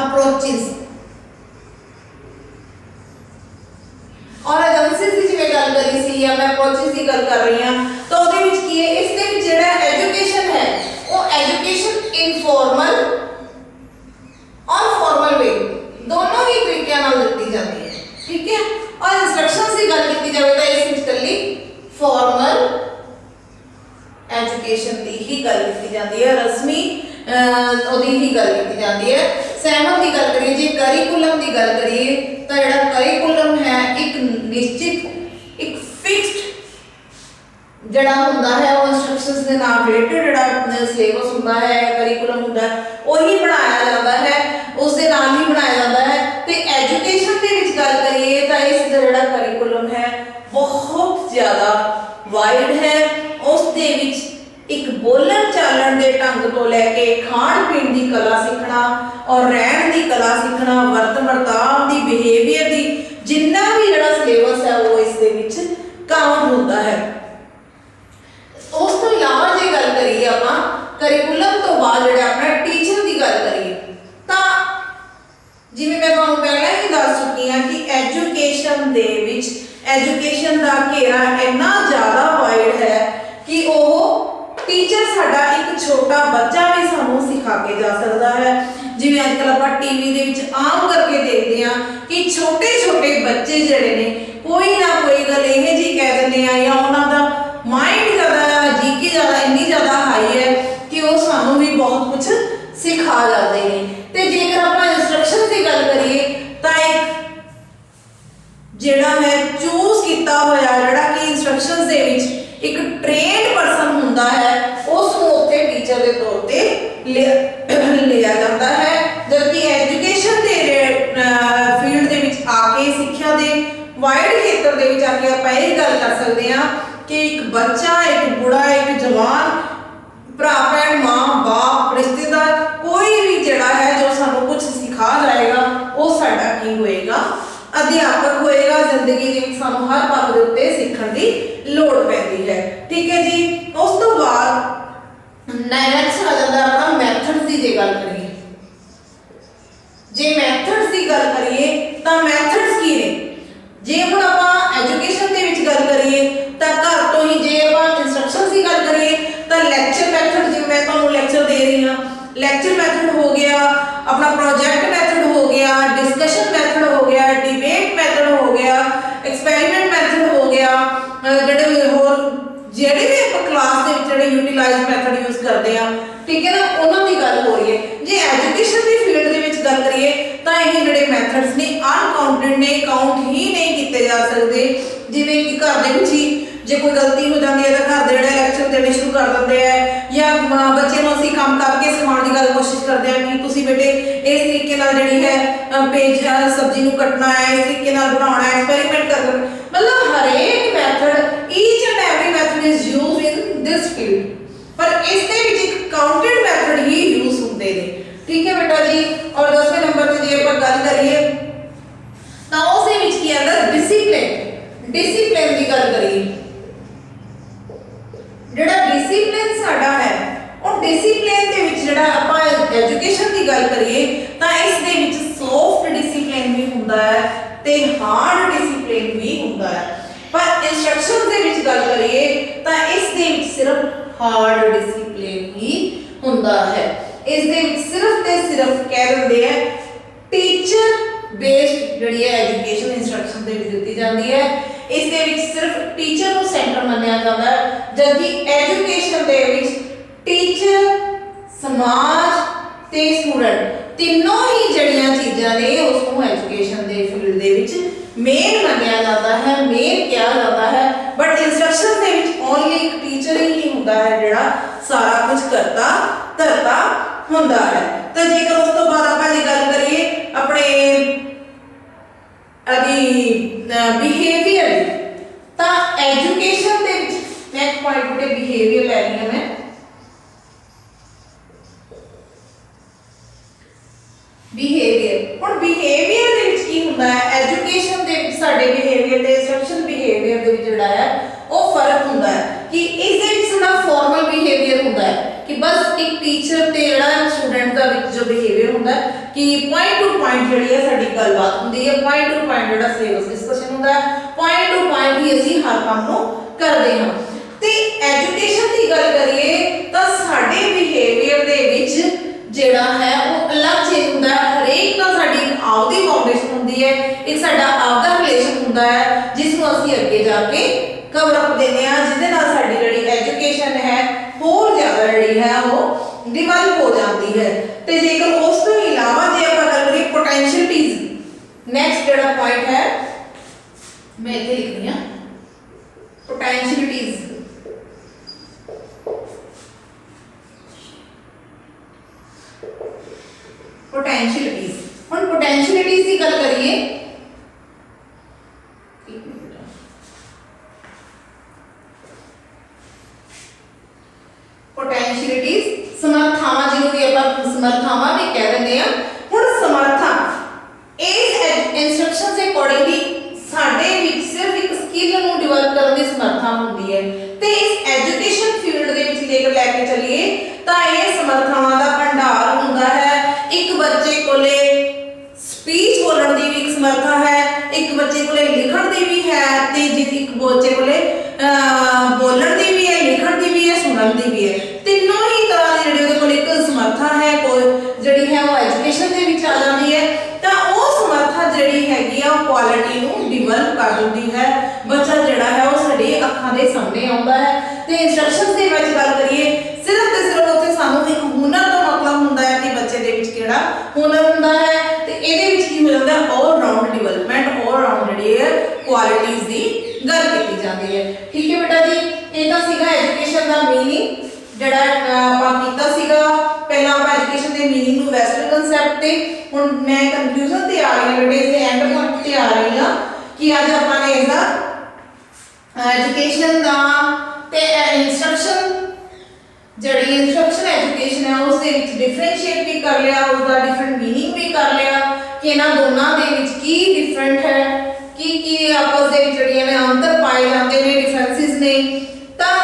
ਅਪਰੋਚਿਸ ਔਰ ਏਜੰਸੀਜ਼ ਦੀ ਜਿਵੇਂ ਗੱਲ ਕਰੀ ਸੀ ਜਾਂ ਮੈਂ ਅਪਰੋਚਿਸ ਦੀ ਗੱਲ ਕਰ ਰਹੀ ਹਾਂ ਤਾਂ ਉਹਦੇ ਵਿੱਚ ਕੀ ਹੈ, ਇਸ ਦੇ ਵਿੱਚ ਜਿਹੜਾ ਐਜੂਕੇਸ਼ਨ ਹੈ ਉਹ ਐਜੂਕੇਸ਼ਨ ਇਨਫੋਰਮਲ ਔਰ ਫਾਰਮਲ ਵੇ ਦੋਨੋਂ ਹੀ ਤਰੀਕਿਆਂ ਨਾਲ ਦਿੱਤੀ ਜਾਂਦੀ ਹੈ। ਠੀਕ ਹੈ, ਔਰ ਇੰਸਟਰਕਸ਼ਨਸ ਦੀ ਗੱਲ ਕੀਤੀ ਜਾਵੇ ਤਾਂ ਇਸ ਵਿੱਚ ਇਕੱਲੀ ਫਾਰਮਲ ਐਜੂਕੇਸ਼ਨ ਦੀ ਹੀ ਗੱਲ ਕੀਤੀ ਜਾਂਦੀ ਹੈ, ਰਸਮੀ ਉਹਦੀ ਹੀ ਗੱਲ ਕੀਤੀ ਜਾਂਦੀ ਹੈ। ਸੈਮਨ ਦੀ ਗੱਲ ਕਰੀਏ, ਜੇ ਕਰਿਕੂਲਮ ਦੀ ਗੱਲ ਕਰੀਏ ਤਾਂ ਜਿਹੜਾ ਕਰਿਕੂਲਮ ਹੈ ਇੱਕ ਨਿਸ਼ਚਿਤ, ਇੱਕ ਫਿਕਸਡ ਜਿਹੜਾ ਹੁੰਦਾ ਹੈ ਉਹ ਇੰਸਟਰਕਸ਼ਨਸ ਦੇ ਨਾਲ ਰਿਲੇਟਡ ਜਿਹੜਾ ਸਿਲੇਬਸ ਹੁੰਦਾ ਹੈ, ਕਰਿਕੂਲਮ ਹੁੰਦਾ ਹੈ, ਉਹੀ ਬਣਾਇਆ ਜਾਂਦਾ ਹੈ, ਉਸ ਦੇ ਨਾਲ ਹੀ ਬਣਾਇਆ ਜਾਂਦਾ ਹੈ। ਤੇ ਐਜੂਕੇਸ਼ਨ ਦੇ ਵਿੱਚ ਗੱਲ ਕਰੀਏ ਤਾਂ ਇਸ ਦਾ ਜਿਹੜਾ ਕਰਿਕੂਲਮ ਹੈ ਬਹੁਤ ਜ਼ਿਆਦਾ ਵਾਈਡ ਹੈ। ਉਸ ਦੇ ਵਿੱਚ ਇੱਕ ਬੋਲਣ ਚਾਲਣ ਦੇ ਢੰਗ ਤੋਂ ਲੈ ਕੇ ਖਾਣ ਪੀਣ ਦੀ ਕਲਾ ਸਿੱਖਣਾ ਔਰ ਰਹਿਣ ਦੀ ਕਲਾ ਸਿੱਖਣਾ, ਵਰਤਾਵ ਦੀ, ਬਿਹੇਵੀਅਰ ਦੀ, ਜਿੰਨਾ ਵੀ ਜਿਹੜਾ ਸਿਲੇਬਸ ਹੈ ਉਹ ਇਸ ਦੇ ਵਿੱਚ ਕਾਊਂਟ ਹੁੰਦਾ ਹੈ। ਉਸ ਤੋਂ ਇਲਾਵਾ ਜੇ ਗੱਲ ਕਰੀਏ ਆਪਾਂ ਕਰਿਕੂਲਮ ਤੋਂ ਬਾਅਦ ਜਿਹੜਾ ਆਪਣਾ ਟੀਚਰ ਦੀ ਗੱਲ ਕਰੀਏ ਤਾਂ ਜਿਵੇਂ ਮੈਂ ਤੁਹਾਨੂੰ ਪਹਿਲਾਂ ਹੀ ਦੱਸ ਚੁੱਕੀ ਹਾਂ ਕਿ ਐਜੂਕੇਸ਼ਨ ਦੇ ਵਿੱਚ ਐਜੂਕੇਸ਼ਨ ਦਾ ਘੇਰਾ ਇੰਨਾ ਜ਼ਿਆਦਾ ਵਾਈਡ ਹੈ ਕਿ ਉਹ ਟੀਚਰ ਸਾਡਾ ਇੱਕ ਛੋਟਾ ਬੱਚਾ ਵੀ ਸਾਨੂੰ ਸਿਖਾ ਕੇ ਜਾ ਸਕਦਾ ਹੈ। ਜਿਵੇਂ ਅੱਜ ਕੱਲ੍ਹ ਆਪਾਂ ਟੀਵੀ ਦੇ ਵਿੱਚ ਆਮ ਕਰਕੇ ਦੇਖਦੇ ਹਾਂ ਕਿ ਛੋਟੇ ਛੋਟੇ ਬੱਚੇ ਜਿਹੜੇ ਨੇ ਕੋਈ ਨਾ ਕੋਈ ਗੱਲ ਇਹ ਜੀ ਕਹਿ ਦਿੰਦੇ ਆ ਜਾਂ ਉਹਨਾਂ ਦਾ ਮਾਈਂਡ ਜ਼ਿਆਦਾ, ਜੀਕੇ ਜ਼ਿਆਦਾ, ਇੰਨੀ ਜ਼ਿਆਦਾ ਹਾਈ ਹੈ ਕਿ ਉਹ ਸਾਨੂੰ ਵੀ ਬਹੁਤ ਕੁਝ ਸਿਖਾ ਜਾਂਦੇ ਨੇ। ਤੇ ਜੇਕਰ ਆਪਾਂ ਇੰਸਟਰਕਸ਼ਨ ਦੀ ਗੱਲ ਕਰੀਏ ਤਾਂ ਇੱਕ ਜਿਹੜਾ ਹੈ ਚੂਜ਼ ਕੀਤਾ ਹੋਇਆ ਜਿਹੜਾ ਕਿ ਇੰਸਟਰਕਸ਼ਨਸ ਦੇ ਵਿੱਚ ਇੱਕ ਟ੍ਰੇਨਡ ਪਰਸਨ ਹੁੰਦਾ ਹੈ ਉਸ ਨੂੰ ਉੱਥੇ ਟੀਚਰ ਦੇ ਤੌਰ ਤੇ ਲਿਆ ਜਾਂਦਾ ਹੈ। ਜਦਕਿ ਐਜੂਕੇਸ਼ਨ ਦੇ ਫੀਲਡ ਦੇ ਵਿੱਚ ਆ ਕੇ, ਸਿੱਖਿਆ ਦੇ ਵਾਈਡ ਖੇਤਰ ਦੇ ਵਿੱਚ ਆ ਕੇ ਆਪਾਂ ਇਹ ਗੱਲ ਕਰ ਸਕਦੇ ਹਾਂ ਕਿ ਇੱਕ ਬੱਚਾ, ਇੱਕ ਬੁੜਾ, ਇੱਕ ਜਵਾਨ, ਭਰਾ ਭੈਣ, ਮਾਂ ਬਾਪ, ਰਿਸ਼ਤੇਦਾਰ, ਕੋਈ ਵੀ ਜਿਹੜਾ ਹੈ ਜੋ ਸਾਨੂੰ ਕੁਝ ਸਿਖਾ ਜਾਏਗਾ ਉਹ ਸਾਡਾ ਕੀ ਹੋਏਗਾ, ਅਧਿਆਪਕ ਹੋਏਗਾ। ਜ਼ਿੰਦਗੀ ਦੇ ਵਿੱਚ ਸਾਨੂੰ ਹਰ ਪਲ ਦੇ ਉੱਤੇ ਸਿੱਖਣ ਦੀ ਲੋੜ ਪੈਂਦੀ ਹੈ। ਠੀਕ ਹੈ ਜੀ, ਉਸ ਤੋਂ ਬਾਅਦ ਨੈਕਸਟ ਆ ਜਾਂਦਾ ਆਪਣਾ ਮੈਥਡਸ ਦੀ ਜੇ ਗੱਲ ਕਰੀਏ। ਜੇ ਮੈਥਡਸ ਦੀ ਗੱਲ ਕਰੀਏ ਤਾਂ ਮੈਥਡਸ ਕੀ ਨੇ? ਜੇ ਹੁਣ ਆਪਾਂ ਐਜੂਕੇਸ਼ਨ ਦੇ ਵਿੱਚ ਗੱਲ ਕਰੀਏ ਤਾਂ ਘਰ ਤੋਂ ਹੀ, ਜੇ ਆਪਾਂ ਇੰਸਟਰਕਸ਼ਨਸ ਦੀ ਗੱਲ ਕਰੀਏ ਤਾਂ ਲੈਕਚਰ ਮੈਥਡ, ਜਿਵੇਂ ਮੈਂ ਤੁਹਾਨੂੰ ਲੈਕਚਰ ਦੇ ਰਹੀ ਹਾਂ, ਲੈਕਚਰ ਮੈਥਡ ਹੋ ਗਿਆ, ਆਪਣਾ ਪ੍ਰੋਜੈਕਟ ਮੈਥਡ ਹੋ ਗਿਆ, ਡਿਸਕਸ਼ਨ ਮੈਥਡ ਹੋ ਗਿਆ, ਡਿਬੇਟ ਮੈਥਡ ਹੋ ਗਿਆ, ਐਕਸਪੈਰੀਮੈਂਟ ਮੈਥਡ ਹੋ ਗਿਆ, ਜਿਹੜੇ ਹੋਰ ਜਿਹੜੇ ਵੀ ਆਪਾਂ ਕਲਾਸ ਦੇ ਵਿੱਚ ਜਿਹੜੇ ਯੂਟਿਲਾਈਜ਼ ਮੈਥਡ ਯੂਜ਼ ਕਰਦੇ ਆ, ਠੀਕ ਹੈ ਨਾ, ਉਹਨਾਂ ਦੀ ਗੱਲ ਹੋ ਰਹੀ ਹੈ। ਜੇ ਐਜੂਕੇਸ਼ਨ ਦੀ ਫੀਲਡ ਦੇ ਵਿੱਚ ਗੱਲ ਕਰੀਏ ਤਾਂ ਇਹ ਜਿਹੜੇ ਮੈਥਡਸ ਨੇ ਅਨਕਾਊਂਟਡ ਨੇ, ਕਾਊਂਟ ਹੀ ਨਹੀਂ ਕੀਤੇ ਜਾ ਸਕਦੇ। ਜਿਵੇਂ ਕਿ ਘਰ ਦੇ ਵਿੱਚ ਹੀ ਜੇ ਕੋਈ ਗਲਤੀ ਹੋ ਜਾਂਦੀ ਹੈ ਤਾਂ ਘਰ ਦੇ ਜਿਹੜੇ ਲੈਕਚਰ ਦੇਣੇ ਸ਼ੁਰੂ ਕਰ ਦਿੰਦੇ ਆ, ਜਾਂ ਬੱਚੇ ਨੂੰ ਅਸੀਂ ਕੰਮ ਕਰਕੇ ਸਿਖਾਉਣ ਦੀ ਗੱਲ ਕੋਸ਼ਿਸ਼ ਕਰਦੇ ਆ ਕਿ ਤੁਸੀਂ ਬੇਟੇ ਇਸ ਤਰੀਕੇ ਨਾਲ ਜਿਹੜੀ ਹੈ ਪੇਜ ਸਬਜ਼ੀ ਨੂੰ ਕੱਟਣਾ ਹੈ, ਇਸ ਤਰੀਕੇ ਨਾਲ ਬਣਾਉਣਾ ਹੈ, ਐਕਸਪੈਰੀਮੈਂਟ ਕਰਨਾ, ਮਤਲਬ ਹਰੇਕ method, each and every method is used in this field, ਪਰ ਇਸ ਦੇ ਵਿੱਚ ਇੱਕ ਕਾਊਂਟਡ ਮੈਥਡ ਹੀ ਯੂਜ਼ ਹੁੰਦੇ ਨੇ। ਠੀਕ ਹੈ ਬੇਟਾ ਜੀ। ਔਰ 10ਵੇਂ ਨੰਬਰ डिसिप्लिन ਦੇ ਵਿੱਚ ਜਿਹੜਾ ਆਪਾਂ ਐਜੂਕੇਸ਼ਨ ਦੀ ਗੱਲ ਕਰੀਏ ਤਾਂ ਇਸ ਦੇ ਵਿੱਚ ਸੌਫਟ ਡਿਸਿਪਲਿਨ ਵੀ ਹੁੰਦਾ ਹੈ ਤੇ ਹਾਰਡ ਡਿਸਿਪਲਿਨ ਵੀ ਹੁੰਦਾ ਹੈ। ਪਰ ਇੰਸਟਰਕਸ਼ਨ ਦੇ ਵਿੱਚ ਗੱਲ ਕਰੀਏ ਤਾਂ ਇਸ ਦੇ ਵਿੱਚ ਸਿਰਫ ਹਾਰਡ ਡਿਸਿਪਲਿਨ ਹੀ ਹੁੰਦਾ ਹੈ। ਇਸ ਦੇ ਵਿੱਚ ਸਿਰਫ ਤੇ ਸਿਰਫ ਕਹਿ ਦਿੰਦੇ ਆ ਟੀਚਰ ਬੇਸਡ ਜਿਹੜੀ ਹੈ ਐਜੂਕੇਸ਼ਨ ਇੰਸਟਰਕਸ਼ਨ ਦੇ ਵਿੱਚ ਦਿੱਤੀ ਜਾਂਦੀ ਹੈ। ਇਸ ਦੇ ਵਿੱਚ ਸਿਰਫ ਟੀਚਰ ਨੂੰ ਸੈਂਟਰ ਮੰਨਿਆ ਜਾਂਦਾ ਹੈ, ਜਦਕਿ ਐਜੂਕੇਸ਼ਨ ਦੇ ਵਿੱਚ ਟੀਚਰ, ਸਮਾਜ ਤੇ ਸਟੂਡੈਂਟ ਤਿੰਨੋਂ ਹੀ ਜਿਹੜੀਆਂ ਚੀਜ਼ਾਂ ਨੇ ਉਸ ਨੂੰ ਐਜੂਕੇਸ਼ਨ ਦੇ ਫੀਲਡ ਦੇ ਵਿੱਚ ਮੇਨ ਮੰਨਿਆ ਜਾਂਦਾ ਹੈ, ਮੇਨ ਕਿਹਾ ਜਾਂਦਾ ਹੈ। ਬਟ ਇੰਸਟਰਕਸ਼ਨ ਦੇ ਵਿੱਚ ਓਨਲੀ ਇੱਕ ਟੀਚਰ ਹੀ ਹੁੰਦਾ ਹੈ ਜਿਹੜਾ ਸਾਰਾ ਕੁਝ ਕਰਤਾ ਧਰਤਾ ਹੁੰਦਾ ਹੈ। ਤਾਂ ਜੇਕਰ ਉਸ ਤੋਂ ਬਾਅਦ ਆਪਾਂ ਜੇ ਗੱਲ ਕਰੀਏ ਆਪਣੇ ਬਿਹੇਵੀਅਰ ਤਾਂ ਐਜੂਕੇਸ਼ਨ ਦੇ ਵਿੱਚ ਨੈਕਸਟ ਪੁਆਇੰਟ ਤੇ ਬਿਹੇਵੀਅਰ ਲੈ ਲਿਆ ਮੈਂ। ਬਿਹੇਵੀਅਰ ਹੁਣ ਬਿਹੇਵੀਅਰ ਦੇ ਵਿੱਚ ਕੀ ਹੁੰਦਾ ਹੈ, ਐਜੂਕੇਸ਼ਨ ਦੇ ਵਿੱਚ ਸਾਡੇ ਬਿਹੇਵੀਅਰ ਤੇ ਇੰਸਟਰਕਸ਼ਨ ਬਿਹੇਵੀਅਰ ਦੇ ਵਿੱਚ ਜਿਹੜਾ ਹੈ ਉਹ ਫਰਕ ਹੁੰਦਾ ਹੈ ਕਿ ਇਸ ਦੇ ਵਿੱਚ ਸਾਡਾ ਫਾਰਮਲ ਬਿਹੇਵੀਅਰ ਹੁੰਦਾ ਹੈ ਕਿ ਬਸ ਇੱਕ ਟੀਚਰ ਤੇ ਜਿਹੜਾ ਸਟੂਡੈਂਟ ਦਾ ਵਿੱਚ ਜੋ ਬਿਹੇਵੀਅਰ ਹੁੰਦਾ ਹੈ ਕਿ ਪੁਆਇੰਟ ਟੂ ਪੁਆਇੰਟ ਜਿਹੜੀ ਹੈ ਸਾਡੀ ਗੱਲਬਾਤ ਹੁੰਦੀ ਹੈ, ਪੁਆਇੰਟ ਟੂ ਪੁਆਇੰਟ ਜਿਹੜਾ ਸਿਲੇਬਸ ਡਿਸਕਸ਼ਨ ਹੁੰਦਾ ਹੈ, ਪੁਆਇੰਟ ਟੂ ਪੁਆਇੰਟ ਹੀ ਅਸੀਂ ਹਰ ਕੰਮ ਨੂੰ ਕਰਦੇ ਹਾਂ। ਤੇ ਐਜੂਕੇਸ਼ਨ ਦੀ ਗੱਲ ਕਰੀਏ ਤਾਂ ਸਾਡੇ ਬਿਹੇਵੀਅਰ ਦੇ ਵਿੱਚ ਜਿਹੜਾ ਹੈ ਉਹ ਅਲੱਗ ਚੀਜ਼ ਹੁੰਦਾ ਹੈ। ਹਰੇਕ ਨਾਲ ਸਾਡੀ ਇੱਕ ਆਪਦੀ ਫਾਊਂਡੇਸ਼ਨ ਹੁੰਦੀ ਹੈ, ਇੱਕ ਸਾਡਾ ਆਪਦਾ ਰਿਲੇਸ਼ਨ ਹੁੰਦਾ ਹੈ ਜਿਸ ਨੂੰ ਅਸੀਂ ਅੱਗੇ ਜਾ ਕੇ ਕਵਰ ਅਪ ਦਿੰਦੇ ਹਾਂ, ਜਿਹਦੇ ਨਾਲ ਸਾਡੀ ਜਿਹੜੀ ਐਜੂਕੇਸ਼ਨ ਹੈ ਹੋਰ ਜ਼ਿਆਦਾ ਜਿਹੜੀ ਹੈ ਉਹ ਡਿਵੈਲਪ ਹੋ ਜਾਂਦੀ ਹੈ। ਤੇ ਜੇਕਰ ਉਸ ਤੋਂ ਇਲਾਵਾ ਜੇ ਆਪਾਂ ਗੱਲ ਕਰੀਏ ਪੋਟੈਂਸ਼ੀਅਲਿਟੀਜ਼, ਨੈਕਸਟ ਜਿਹੜਾ ਪੁਆਇੰਟ ਹੈ ਮੈਂ ਇੱਥੇ ਲਿਖਦੀ ਹਾਂ ਪੋਟੈਂਸ਼ੀਅਲਿਟੀਜ਼। पोटेंशियलिटीज ਹੁਣ पोटेंशियलिटीज ਦੀ ਗੱਲ ਕਰੀਏ पोटेंशियलिटीज ਸਮਰਥਾਵਾਂ ਜਿਹਨੂੰ ਵੀ ਆਪਾਂ ਸਮਰਥਾਵਾਂ ਵੀ ਕਹਿ ਦਿੰਦੇ ਆ। ਹੁਣ ਸਮਰਥਾ ਇਸ ਇੰਸਟਰਕਸ਼ਨ ਦੇ ਅਕੋਰਡਿੰਗਲੀ ਸਾਡੇ ਵਿੱਚ ਸਿਰਫ ਇੱਕ ਸਕਿੱਲ ਨੂੰ ਡਿਵੈਲਪ ਕਰਨ ਦੀ ਸਮਰਥਾ ਹੁੰਦੀ ਹੈ ਤੇ ਇਸ ਐਜੂਕੇਸ਼ਨ ਫੀਲਡ ਦੇ ਵਿੱਚ ਜੇਕਰ ਲੈ ਕੇ ਚੱਲੀਏ ਤਾਂ ਇਹ ਸਮਰਥਾਵਾਂ ਦਾ ਭੰਡਾਰ ਹੁੰਦਾ ਹੈ। ਇੱਕ ਬੱਚੇ ਕੋਲੇ ਸਪੀਚ ਬੋਲਣ ਦੀ ਵੀ ਇੱਕ ਸਮਰਥਾ ਹੈ, ਇੱਕ ਬੱਚੇ ਕੋਲੇ ਲਿਖਣ ਦੀ ਵੀ ਹੈ ਤੇ ਇੱਕ ਬੱਚੇ ਕੋਲੇ ਬੋਲਣ ਦੀ ਵੀ ਹੈ, ਲਿਖਣ ਦੀ ਵੀ ਹੈ, ਸੁਣਨ ਦੀ ਵੀ ਹੈ। ਤਿੰਨੋਂ ਹੀ ਤਰ੍ਹਾਂ ਦੀ ਜਿਹੜੀ ਉਹਦੇ ਕੋਲ ਇੱਕ ਸਮਰਥਾ ਹੈ ਕੋਈ ਜਿਹੜੀ ਹੈ ਉਹ ਐਜੂਕੇਸ਼ਨ ਦੇ ਵਿੱਚ ਆ ਜਾਂਦੀ ਹੈ। ਤਾਂ ਉਹ ਸਮਰਥਾ ਜਿਹੜੀ ਹੈਗੀ ਆ ਉਹ ਕੁਆਲਿਟੀ ਨੂੰ ਡਿਵੈਲਪ ਕਰ ਦਿੰਦੀ ਹੈ। ਬੱਚਾ ਜਿਹੜਾ ਹੈ ਉਹ ਸਾਡੀ ਅੱਖਾਂ ਦੇ ਸਾਹਮਣੇ ਆਉਂਦਾ ਹੈ। ਤੇ ਇੰਸਟਰਕਸ਼ਨ ਦੇ ਵਿੱਚ ਗੱਲ ਕਰੀਏ ਸਿਰਫ ਤੇ ਸਿਰਫ ਉੱਥੇ ਸਾਨੂੰ ਇੱਕ ਹੁਨਰ ਦਾ ਮਤਲਬ ਹੁੰਦਾ ਹੈ ਕਿ ਬੱਚੇ ਦੇ ਵਿੱਚ ਕਿਹੜਾ ਹੁਨਰ ਹੁੰਦਾ ਹੈ ਤੇ ਇਹਦੇ ਵਿੱਚ ਕੀ ਹੋ ਜਾਂਦਾ ਆਲ ਰਾਊਂਡ ਡਿਵੈਲਪਮੈਂਟ, ਆਲ ਰਾਊਂਡ ਜਿਹੜੀ ਹੈ ਕੁਆਲਿਟੀਜ਼ ਦੀ ਗੱਲ ਕੀਤੀ ਜਾਂਦੀ ਹੈ। ਠੀਕ ਹੈ ਬੇਟਾ ਜੀ, ਇਹ ਤਾਂ ਸੀਗਾ ਐਜੂਕੇਸ਼ਨ ਦਾ ਮੀਨਿੰਗ ਜਿਹੜਾ ਆਪਾਂ ਕੀਤਾ ਸੀਗਾ। ਪਹਿਲਾਂ ਆਪਾਂ ਐਜੂਕੇਸ਼ਨ ਦੇ ਮੀਨਿੰਗ ਨੂੰ ਵੈਸਟਰਨ ਕਨਸੈਪਟ ਤੇ, ਹੁਣ ਮੈਂ ਕਨਕਲੂਜਨ ਤੇ ਆ ਰਹੀ ਹਾਂ ਬੇਟੇ, ਇਸ ਦੇ ਐਂਡ ਪੁਆਇੰਟ ਤੇ ਆ ਰਹੀ ਹਾਂ ਕਿ ਅੱਜ ਆਪਾਂ ਨੇ ਇਹਦਾ ਐਜੂਕੇਸ਼ਨ ਦਾ ਤੇ ਇੰਸਟਰਕਸ਼ਨ ਜਿਹੜੀ ਇੰਸਟਰਕਸ਼ਨ ਐਜੂਕੇਸ਼ਨ ਹੈ ਉਸ ਦੇ ਵਿੱਚ ਡਿਫਰੈਂਸ਼ੀਏਟ ਵੀ ਕਰ ਲਿਆ, ਉਸਦਾ ਡਿਫਰੈਂਟ ਮੀਨਿੰਗ ਵੀ ਕਰ ਲਿਆ ਕਿ ਇਹਨਾਂ ਦੋਨਾਂ ਦੇ ਵਿੱਚ ਕੀ ਡਿਫਰੈਂਟ ਹੈ, ਕੀ ਆਪਸ ਦੇ ਵਿੱਚ ਜਿਹੜੀਆਂ ਨੇ ਅੰਤਰ ਪਾਏ ਜਾਂਦੇ ਨੇ, ਡਿਫਰੈਂਸਿਸ ਨੇ। ਤਾਂ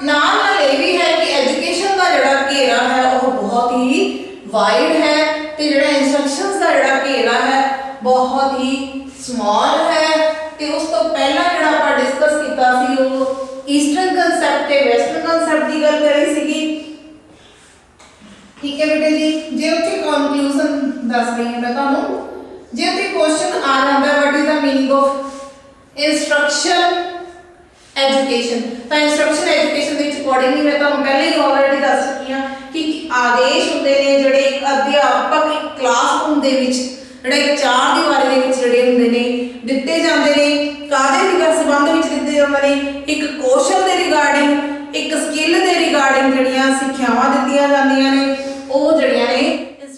ਨਾਲ ਇਹ ਵੀ ਹੈ ਕਿ ਐਜੂਕੇਸ਼ਨ ਦਾ ਜਿਹੜਾ ਘੇਰਾ ਹੈ ਉਹ ਬਹੁਤ ਹੀ ਵਾਈਡ ਹੈ ਤੇ ਜਿਹੜਾ ਇੰਸਟਰਕਸ਼ਨਸ ਦਾ ਜਿਹੜਾ ਘੇਰਾ ਹੈ ਬਹੁਤ ਹੀ ਸਮਾਲ ਹੈ। ਤੇ ਉਸ ਤੋਂ ਪਹਿਲਾਂ ਜਿਹੜਾ ਆਪਾਂ ਡਿਸਕਸ ਕੀਤਾ ਸੀ ਉਹ ਈਸਟਰਨ ਕਨਸੈਪਟ ਤੇ ਵੈਸਟਰਨ ਕਨਸੈਪਟ ਦੀ ਗੱਲ ਕਰੀ ਸੀਗੀ। ਠੀਕ ਹੈ ਬੇਟੇ ਜੀ, ਜੇ ਉੱਥੇ ਕਨਕਲੂਜਨ ਦੱਸ ਰਹੀ ਹਾਂ ਮੈਂ ਤੁਹਾਨੂੰ, ਜੇ ਉੱਥੇ ਕੁਐਸਚਨ ਆ ਜਾਂਦਾ what is the meaning of instruction education, ਤਾਂ ਇੰਸਟਰਕਸ਼ਨ ਐਜੂਕੇਸ਼ਨ ਦੇ ਵਿੱਚ ਅਕੋਰਡਿੰਗਲੀ ਮੈਂ ਤੁਹਾਨੂੰ ਪਹਿਲੇ ਹੀ ਆਲਰੇਡੀ ਦੱਸ ਚੁੱਕੀ ਹਾਂ ਕਿ ਆਦੇਸ਼ ਹੁੰਦੇ ਨੇ ਜਿਹੜੇ ਇੱਕ ਅਧਿਆਪਕ ਇੱਕ ਕਲਾਸਰੂਮ ਦੇ ਵਿੱਚ ਜਿਹੜੇ ਇੱਕ ਚਾਰ ਦੀਵਾਰੀ ਦੇ ਵਿੱਚ ਜਿਹੜੇ ਹੁੰਦੇ ਨੇ ਦਿੱਤੇ ਜਾਂਦੇ ਨੇ। ਕਾਹਦੇ ਦੇ ਸੰਬੰਧ ਵਿੱਚ ਦਿੱਤੇ ਜਾਂਦੇ ਨੇ, ਇੱਕ ਕੌਸ਼ਲ ਦੇ ਰਿਗਾਰਡਿੰਗ, ਇੱਕ ਸਕਿੱਲ ਦੇ ਰਿਗਾਰਡਿੰਗ ਜਿਹੜੀਆਂ ਸਿੱਖਿਆਵਾਂ ਦਿੱਤੀਆਂ ਜਾਂਦੀਆਂ ਨੇ।